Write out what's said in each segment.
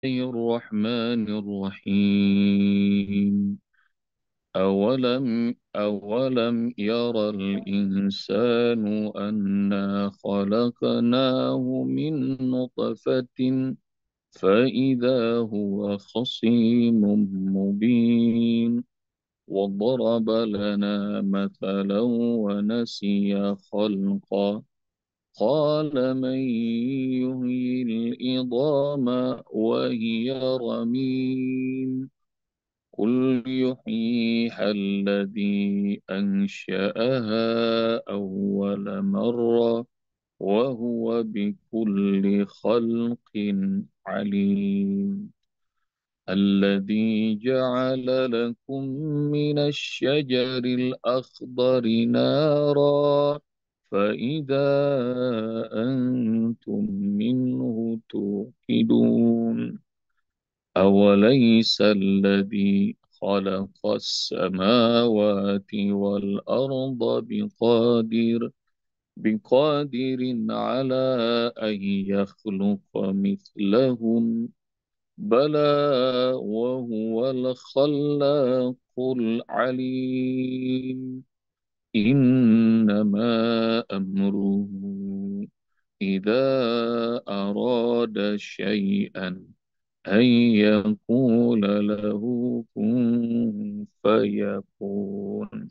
الرحمن الرحيم أولم يرى الإنسان أنا خلقناه من نطفة فإذا هو خصيم مبين وضرب لنا مثلا ونسي خلقا قال من يحيي العظام وهي رميم قل يحييها الذي أنشأها أول مرة وهو بكل خلق عليم الذي جعل لكم من الشجر الأخضر نارا فإذا أنتم منه توقدون أوليس الذي خلق السماوات والأرض بقادر على أن يخلق مثلهم بلى وهو الخلاق العليم إنما أمره إذا أراد شيئا أن يقول له كن فيكون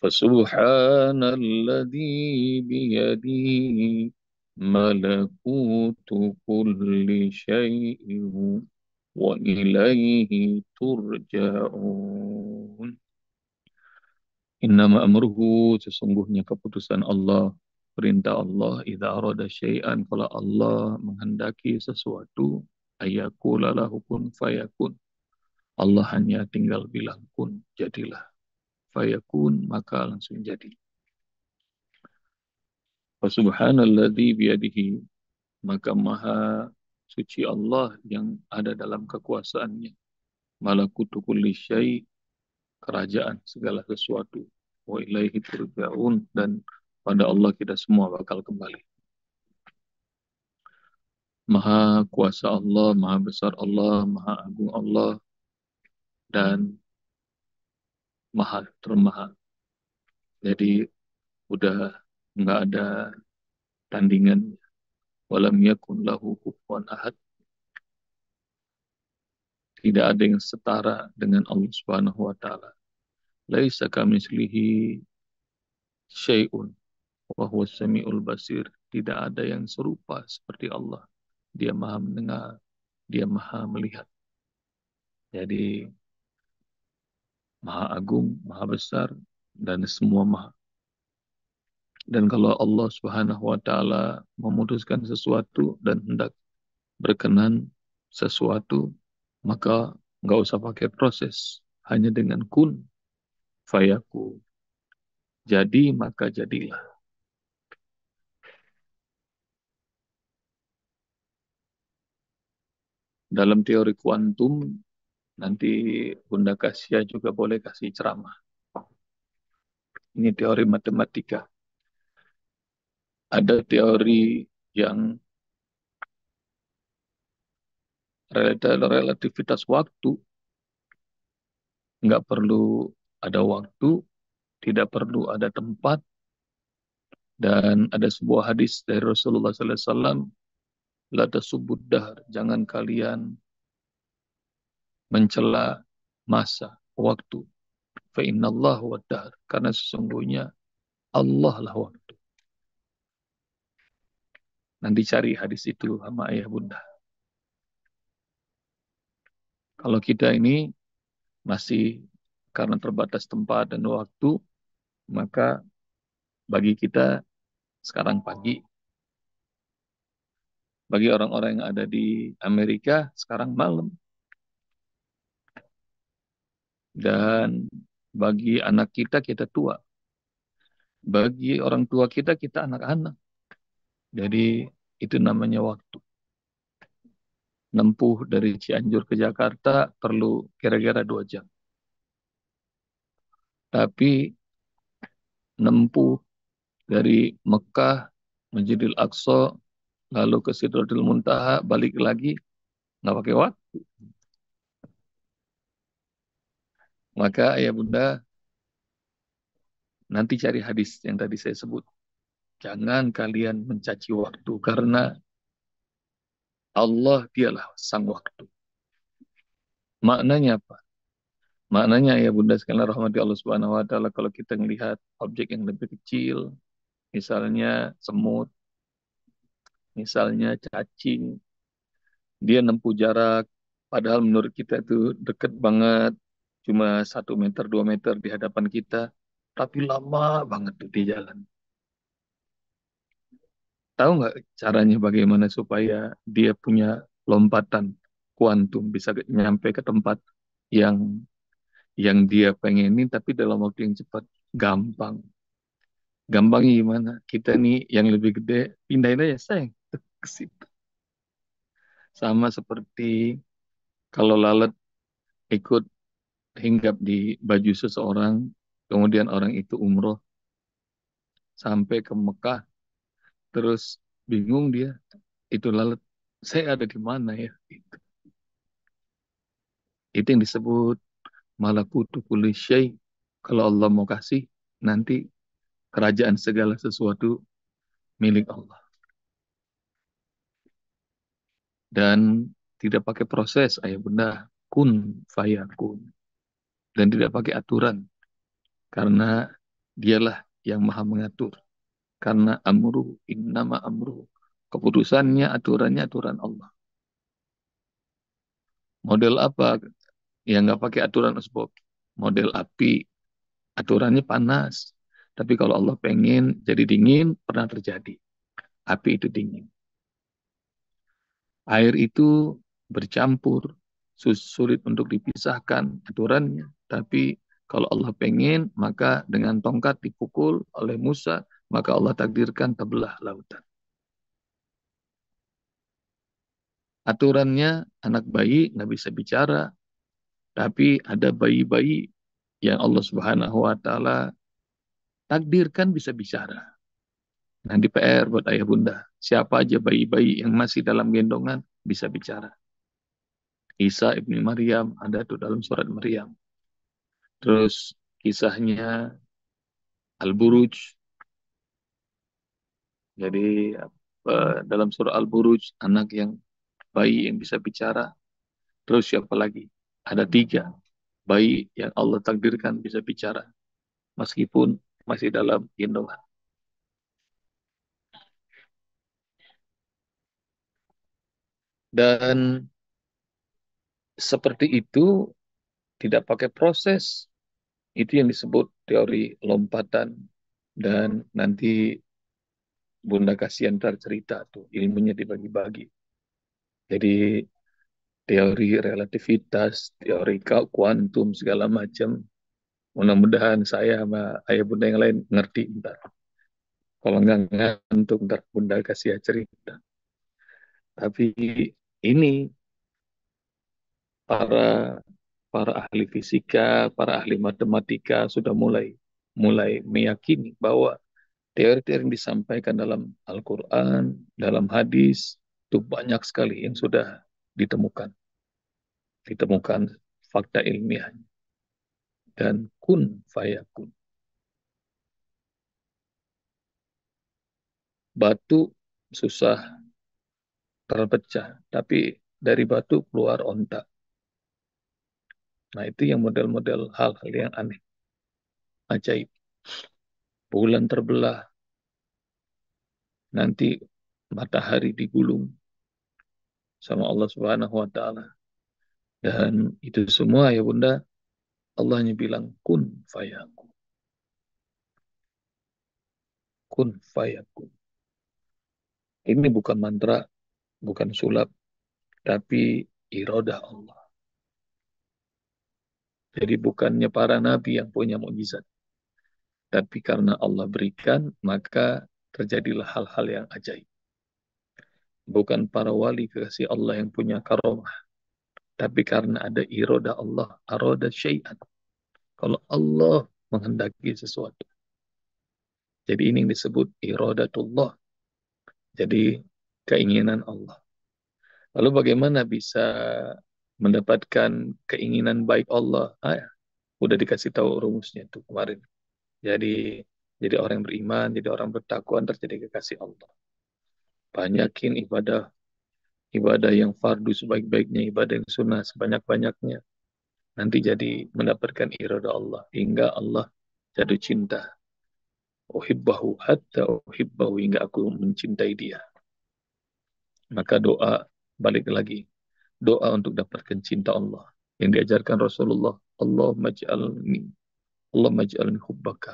فسبحان الذي بيده ملكوت كل شيء وإليه turja'un. Innama amruhu sesungguhnya keputusan Allah, perintah Allah, idza arada syai'an kalau Allah menghendaki sesuatu, ayakula lahu kun fayakun. Allah hanya tinggal bilang kun, jadilah. Fayakun, maka langsung jadi. Wa subhanalladzi biyadihi, maka maha suci Allah yang ada dalam kekuasaannya. Malakutu kulli syai', kerajaan segala sesuatu. Wa ilaihi turja'un, dan pada Allah kita semua bakal kembali. Maha kuasa Allah, maha besar Allah, maha agung Allah, dan maha termaha. Jadi udah nggak ada tandingan. Walam yakun lahu kufuwan ahad. Tidak ada yang setara dengan Allah Subhanahu wa taala. Laisa kamitslihi syai'un wa huwas samiul basir. Tidak ada yang serupa seperti Allah. Dia maha mendengar, dia maha melihat. Jadi maha agung, maha besar, dan semua maha. Dan kalau Allah Subhanahu wa taala memutuskan sesuatu dan hendak berkenan sesuatu, maka nggak usah pakai proses, hanya dengan kun fayaku. Jadi maka jadilah. Dalam teori kuantum, nanti Bunda Kasia juga boleh kasih ceramah. Ini teori matematika. Ada teori yang relativitas waktu, nggak perlu ada waktu, tidak perlu ada tempat, dan ada sebuah hadis dari Rasulullah SAW, la tasubbud dahr, jangan kalian mencela masa, waktu. Fa innallah wa dahr, karena sesungguhnya Allah lah waktu. Nanti cari hadis itu sama ayah bunda. Kalau kita ini masih karena terbatas tempat dan waktu, maka bagi kita sekarang pagi. Bagi orang-orang yang ada di Amerika, sekarang malam. Dan bagi anak kita, kita tua. Bagi orang tua kita, kita anak-anak. Jadi itu namanya waktu. Nempuh dari Cianjur ke Jakarta perlu kira-kira 2 jam. Tapi nempuh dari Mekah, Masjidil Aqsa, lalu ke Sidratul Muntaha, balik lagi, nggak pakai waktu. Maka ayah bunda nanti cari hadis yang tadi saya sebut. Jangan kalian mencaci waktu karena Allah dialah sang waktu. Maknanya apa? Maknanya ya bunda sekalian rahmati Allah Subhanahu wa taala, kalau kita melihat objek yang lebih kecil, misalnya semut, misalnya cacing, dia nempuh jarak, padahal menurut kita itu deket banget, cuma 1 meter 2 meter di hadapan kita, tapi lama banget tuh di jalan. Tahu nggak caranya bagaimana supaya dia punya lompatan kuantum bisa nyampe ke tempat yang dia pengenin tapi dalam waktu yang cepat? Gampang. Gampangnya gimana? Kita nih yang lebih gede pindahin aja sayang ke situ. Sama seperti kalau lalat ikut hinggap di baju seseorang, kemudian orang itu umroh sampai ke Mekah, terus bingung dia, itu lalat, saya ada di mana ya? Itu yang disebut malakutu kulli syai. Kalau Allah mau kasih, nanti kerajaan segala sesuatu milik Allah. Dan tidak pakai proses, ayah bunda, kun fayakun. Dan tidak pakai aturan, karena dialah yang maha mengatur. Karena amruh, innama amruh. Keputusannya, aturannya, aturan Allah. Model apa yang nggak pakai aturan sebab? Model api, aturannya panas. Tapi kalau Allah pengen jadi dingin, pernah terjadi. Api itu dingin. Air itu bercampur, sulit untuk dipisahkan aturannya. Tapi kalau Allah pengen, maka dengan tongkat dipukul oleh Musa, maka Allah takdirkan terbelah lautan. Aturannya anak bayi nggak bisa bicara, tapi ada bayi-bayi yang Allah Subhanahu wa taala takdirkan bisa bicara. Nanti PR buat ayah bunda. Siapa aja bayi-bayi yang masih dalam gendongan bisa bicara. Isa ibni Maryam ada tuh dalam surat Maryam. Terus kisahnya Al-Buruj. Jadi dalam surah Al-Buruj anak yang bayi yang bisa bicara. Terus siapa lagi? Ada 3 bayi yang Allah takdirkan bisa bicara meskipun masih dalam gendongan. Dan seperti itu tidak pakai proses. Itu yang disebut teori lompatan. Dan nanti Bunda kasihan ntar cerita tuh ilmunya dibagi-bagi. Jadi teori relativitas, teori kuantum segala macam. Mudah-mudahan saya sama ayah bunda yang lain ngerti ntar. Kalau nggak ngantuk ntar bunda kasih cerita. Tapi ini para para ahli fisika, para ahli matematika sudah mulai mulai meyakini bahwa teori-teori yang disampaikan dalam Al-Quran, dalam hadis, itu banyak sekali yang sudah ditemukan. Ditemukan fakta ilmiah. Dan kun fayakun. Batu susah terpecah, tapi dari batu keluar onta. Nah itu yang model-model hal-hal yang aneh, ajaib. Bulan terbelah, nanti matahari digulung sama Allah Subhanahu wa taala. Dan itu semua ya Bunda, Allah hanya bilang kun fayakun. Kun fayakun. Ini bukan mantra, bukan sulap, tapi iradah Allah. Jadi bukannya para nabi yang punya mukjizat, tapi karena Allah berikan, maka terjadilah hal-hal yang ajaib. Bukan para wali kekasih Allah yang punya karomah, tapi karena ada iradah Allah, arada syai'an. Kalau Allah menghendaki sesuatu. Jadi ini yang disebut iradatullah. Jadi keinginan Allah. Lalu bagaimana bisa mendapatkan keinginan baik Allah? Ya, udah dikasih tahu rumusnya tuh kemarin. Jadi jadi orang yang beriman, jadi orang bertakwa, terjadi kekasih Allah. Banyakin ibadah, ibadah yang fardu sebaik-baiknya, ibadah yang sunnah sebanyak-banyaknya. Nanti jadi mendapatkan irada Allah hingga Allah jatuh cinta. Uhibbahu hatta uhibbahu hingga aku mencintai dia. Maka doa balik lagi. Doa untuk dapatkan cinta Allah yang diajarkan Rasulullah. Allahumma ij'alni hubbaka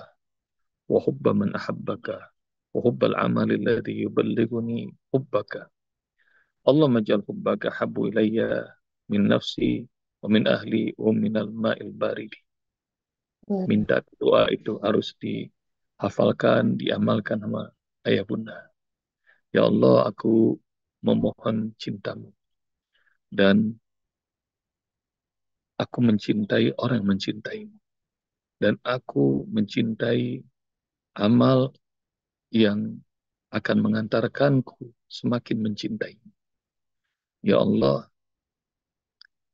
wa hubba man ahabbaka wa hubbal amali alladhi yuballighuni hubbaka. Allahumma ij'al hubbaka habbu ilayya min nafsi wa min ahli wa min al-ma'il barid. Hmm. Minta doa itu harus dihafalkan, diamalkan sama ayah bunda. Ya Allah, aku memohon cintamu dan aku mencintai orang yang mencintaimu. Dan aku mencintai amal yang akan mengantarkanku semakin mencintaimu. Ya Allah,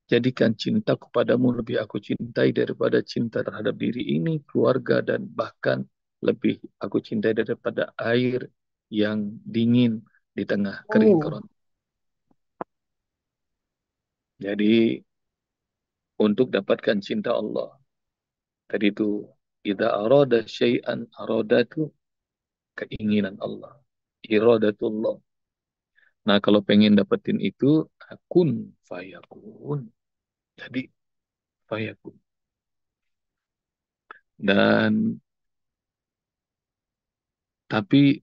jadikan cintaku padamu lebih aku cintai daripada cinta terhadap diri ini, keluarga, dan bahkan lebih aku cintai daripada air yang dingin di tengah kering Hmm. keron. Jadi untuk dapatkan cinta Allah, tadi itu, idza arada syai'an aradatu, keinginan Allah. Iradatullah. Nah, kalau pengen dapetin itu, kun fayakun. Jadi fayakun. Dan tapi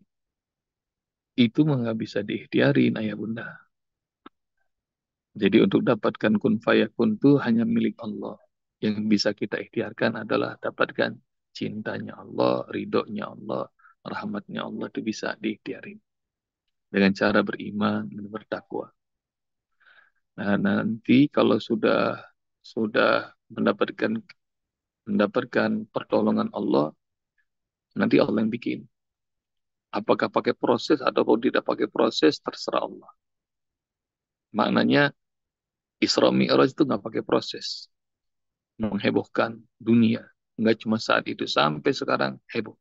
itu mah nggak bisa diikhtiarin ayah bunda. Jadi untuk dapatkan kun fayakun itu hanya milik Allah. Yang bisa kita ikhtiarkan adalah dapatkan cintanya Allah, ridhonya Allah, rahmatnya Allah itu bisa diikhtiarin dengan cara beriman dan bertakwa. Nah, nanti kalau sudah mendapatkan mendapatkan pertolongan Allah, nanti Allah yang bikin. Apakah pakai proses atau tidak pakai proses, terserah Allah. Maknanya Isra Mi'raj itu nggak pakai proses. Menghebohkan dunia. Nggak cuma saat itu. Sampai sekarang heboh.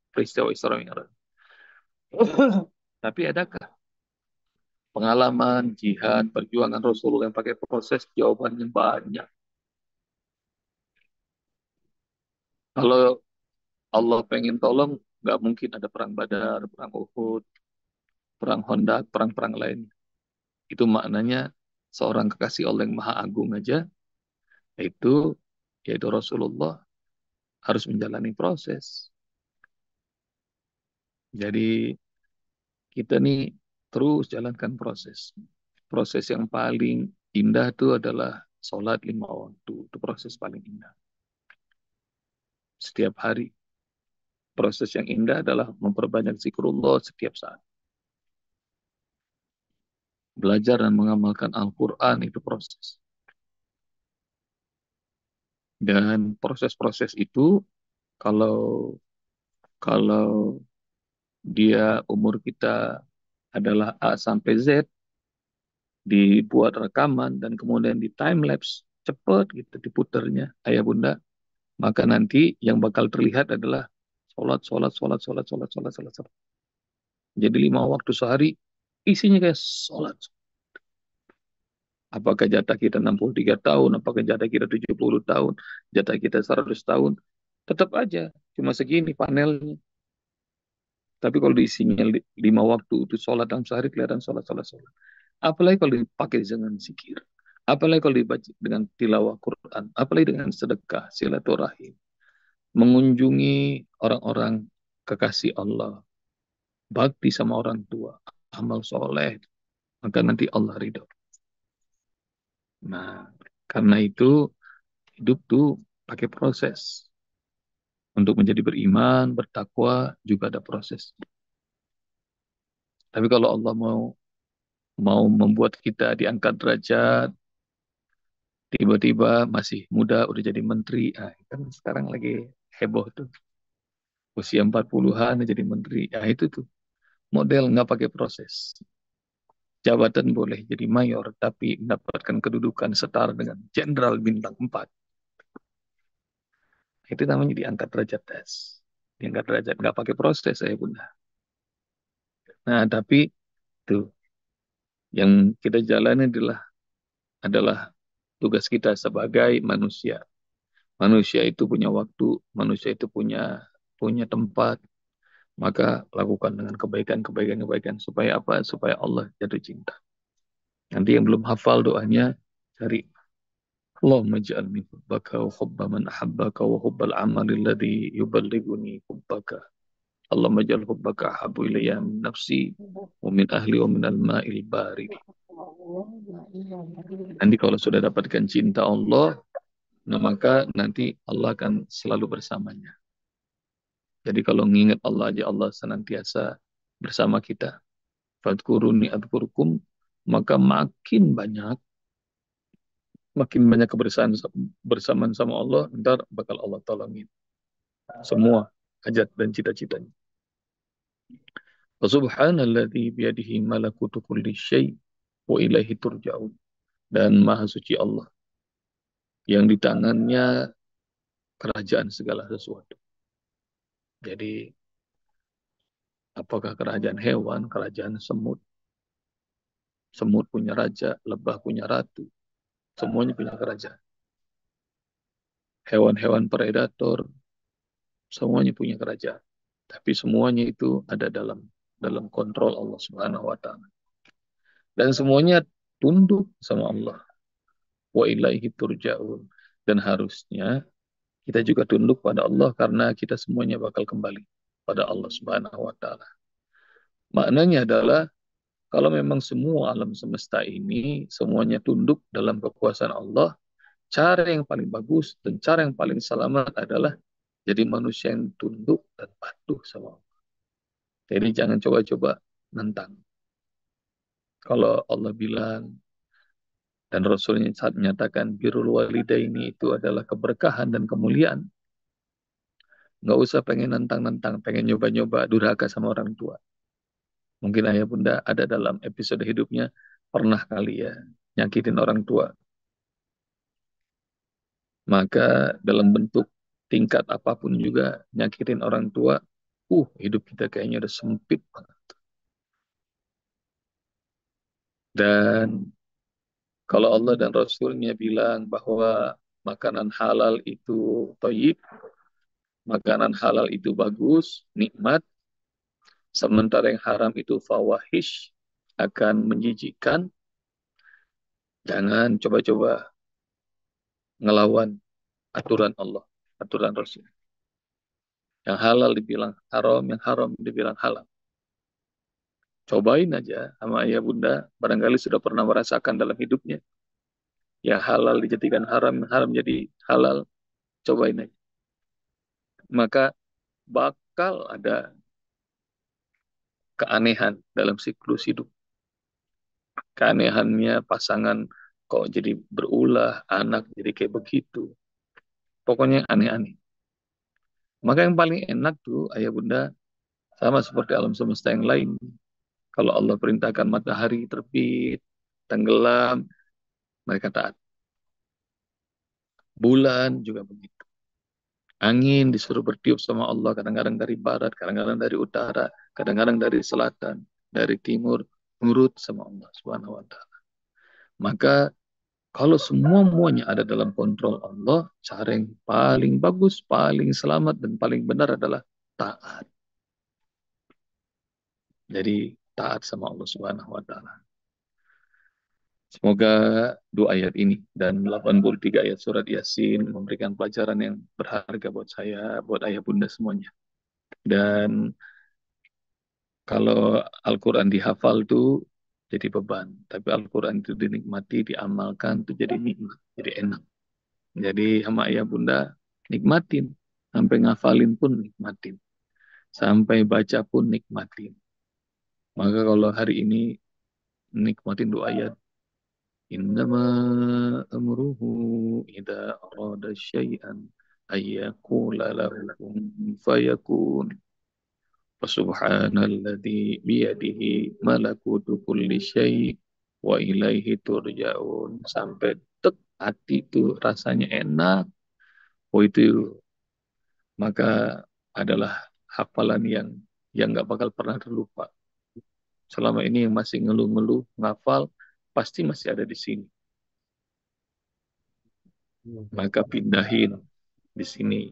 Peristiwa Isra Mi'raj. Tapi adakah pengalaman, jihad, perjuangan Rasulullah yang pakai proses? Jawabannya banyak. Kalau Allah pengen tolong, nggak mungkin ada perang Badar, perang Uhud, perang Honda, perang-perang lain. Itu maknanya seorang kekasih Allah yang maha agung aja, yaitu yaitu Rasulullah harus menjalani proses. Jadi kita nih terus jalankan proses. Proses yang paling indah itu adalah sholat 5 waktu. Itu proses paling indah. Setiap hari. Proses yang indah adalah memperbanyak zikrullah setiap saat. Belajar dan mengamalkan Al-Quran itu proses. Dan proses-proses itu kalau kalau dia umur kita adalah A sampai Z, dibuat rekaman dan kemudian di time lapse cepet gitu diputernya ayah bunda, maka nanti yang bakal terlihat adalah sholat sholat sholat sholat sholat sholat sholat, sholat. Jadi 5 waktu sehari isinya kayak sholat. Apakah jatah kita 63 tahun, apakah jatah kita 70 tahun, jatah kita 100 tahun, tetap aja cuma segini panelnya. Tapi kalau diisinya 5 waktu itu sholat dalam sehari, kelihatan sholat sholat sholat. Apalagi kalau dipakai dengan zikir. Apalagi kalau dibaca dengan tilawah Quran. Apalagi dengan sedekah, silaturahim. Mengunjungi orang-orang kekasih Allah. Bakti sama orang tua. Amal soleh. Maka nanti Allah ridho. Nah, karena itu hidup tuh pakai proses. Untuk menjadi beriman, bertakwa, juga ada proses. Tapi kalau Allah mau mau membuat kita diangkat derajat, tiba-tiba masih muda udah jadi menteri. Ah, kan sekarang lagi heboh tuh. Usia 40-an jadi menteri. Ya itu tuh model nggak pakai proses. jabatan boleh jadi mayor, tapi mendapatkan kedudukan setara dengan jenderal bintang 4. Itu namanya diangkat derajat tes. Diangkat derajat, nggak pakai proses saya bunda. Nah, tapi itu yang kita jalani adalah tugas kita sebagai manusia. Manusia itu punya waktu, manusia itu punya punya tempat, maka lakukan dengan kebaikan supaya apa? Supaya Allah jatuh cinta. Nanti yang belum hafal doanya cari Allahumma ja'alni hubbaka wa hubba man ahabbaka wa hubbal amali alladhi yuballighuni hubbaka. Allahumma ja'al hubbaka ahabbu ilayya min nafsi wa min ahli wa min al-ma'il barid. Nanti kalau sudah dapatkan cinta Allah, nah maka nanti Allah akan selalu bersamanya. Jadi kalau mengingat Allah aja, Allah senantiasa bersama kita. Fadkuruni adkurkum, maka makin banyak kebersamaan bersamaan sama Allah, ntar bakal Allah tolongin semua hajat dan cita-citanya. Subhanalladzi biyadihi malakutu kulli syai' wa ilaihi turja'un. Dan maha suci Allah yang di tangannya kerajaan segala sesuatu. Jadi apakah kerajaan hewan, kerajaan semut? Semut punya raja, lebah punya ratu. Semuanya punya kerajaan. Hewan-hewan predator, semuanya punya kerajaan. Tapi semuanya itu ada dalam kontrol Allah Subhanahu wa taala. Dan semuanya tunduk sama Allah. Wa ilaihi turja'un. Dan harusnya kita juga tunduk pada Allah karena kita semuanya bakal kembali pada Allah Subhanahu wa taala. Maknanya adalah kalau memang semua alam semesta ini semuanya tunduk dalam kekuasaan Allah, cara yang paling bagus dan cara yang paling selamat adalah jadi manusia yang tunduk dan patuh sama Allah. Jadi jangan coba-coba nentang. Kalau Allah bilang dan Rasulnya saat menyatakan birrul walidaini itu adalah keberkahan dan kemuliaan, nggak usah pengen nentang-nentang, pengen nyoba-nyoba durhaka sama orang tua. Mungkin ayah bunda ada dalam episode hidupnya pernah kali ya nyakitin orang tua. Maka dalam bentuk tingkat apapun juga nyakitin orang tua, hidup kita kayaknya udah sempit banget. Dan kalau Allah dan Rasulnya bilang bahwa makanan halal itu thayyib, makanan halal itu bagus, nikmat, sementara yang haram itu fawahish, akan menjijikkan, jangan coba-coba ngelawan aturan Allah, aturan Rasul. Yang halal dibilang haram, yang haram dibilang halal. Cobain aja sama ayah bunda, barangkali sudah pernah merasakan dalam hidupnya. Yang halal dijadikan haram, yang haram jadi halal. Cobain aja. Maka bakal ada keanehan dalam siklus hidup. Keanehannya pasangan kok jadi berulah, anak jadi kayak begitu. Pokoknya aneh-aneh. Maka yang paling enak tuh ayah bunda sama seperti alam semesta yang lain. Kalau Allah perintahkan matahari terbit, tenggelam, mereka taat. Bulan juga begitu. Angin disuruh bertiup sama Allah, kadang-kadang dari barat, kadang-kadang dari utara, kadang-kadang dari selatan, dari timur, nurut sama Allah Subhanahu wa taala. Maka kalau semuanya ada dalam kontrol Allah, cara yang paling bagus, paling selamat dan paling benar adalah taat. Jadi taat sama Allah Subhanahu wa taala. Semoga dua ayat ini dan 83 ayat surat Yasin memberikan pelajaran yang berharga buat saya, buat ayah bunda semuanya. Dan kalau Al-Quran dihafal tuh jadi beban. Tapi Al-Quran itu dinikmati, diamalkan tuh jadi nikmat, jadi enak. Jadi sama ayah bunda nikmatin. Sampai ngafalin pun nikmatin. Sampai baca pun nikmatin. Maka kalau hari ini nikmatin dua ayat. Innama amruhu idza arada syai'an ayyakula lahu kun fayakun. Subhanalladzi biyadihi malakutu kulli syai' wa ilaihi turja'un, sampai tek hati itu rasanya enak. Oh itu maka adalah hafalan yang nggak bakal pernah terlupa. Selama ini yang masih ngeluh-ngeluh ngafal pasti masih ada di sini. Maka pindahin di sini.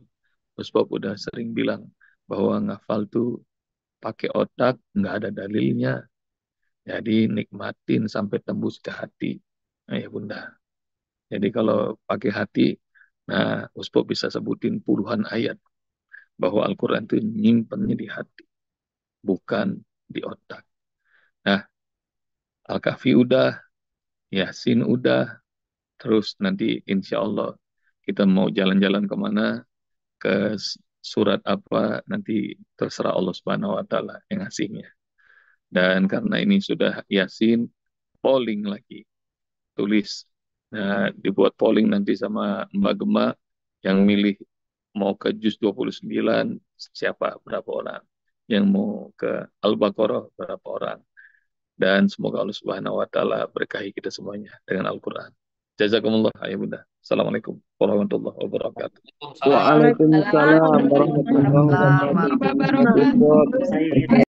Sebab udah sering bilang bahwa ngafal tuh pakai otak nggak ada dalilnya. Jadi nikmatin sampai tembus ke hati. Nah, ya Bunda. Jadi kalau pakai hati, nah Uspo bisa sebutin puluhan ayat bahwa Al-Quran itu nyimpennya di hati, bukan di otak. Nah, Al-Kahfi udah, Yasin udah, terus nanti insya Allah kita mau jalan-jalan kemana, ke surat apa, nanti terserah Allah Subhanahu wa Ta'ala yang ngasihnya. Dan karena ini sudah Yasin, polling lagi, tulis. Nah, dibuat polling nanti sama Mbak Gema yang milih mau ke juz 29 siapa berapa orang, yang mau ke Al-Baqarah berapa orang. Dan semoga Allah Subhanahu wa taala berkahi kita semuanya dengan Al-Qur'an. Jazakumullah ya Bunda. Assalamualaikum warahmatullahi wabarakatuh. Waalaikumsalam Waalaikumsalam warahmatullahi warahmatullahi wabarakatuh. wabarakatuh.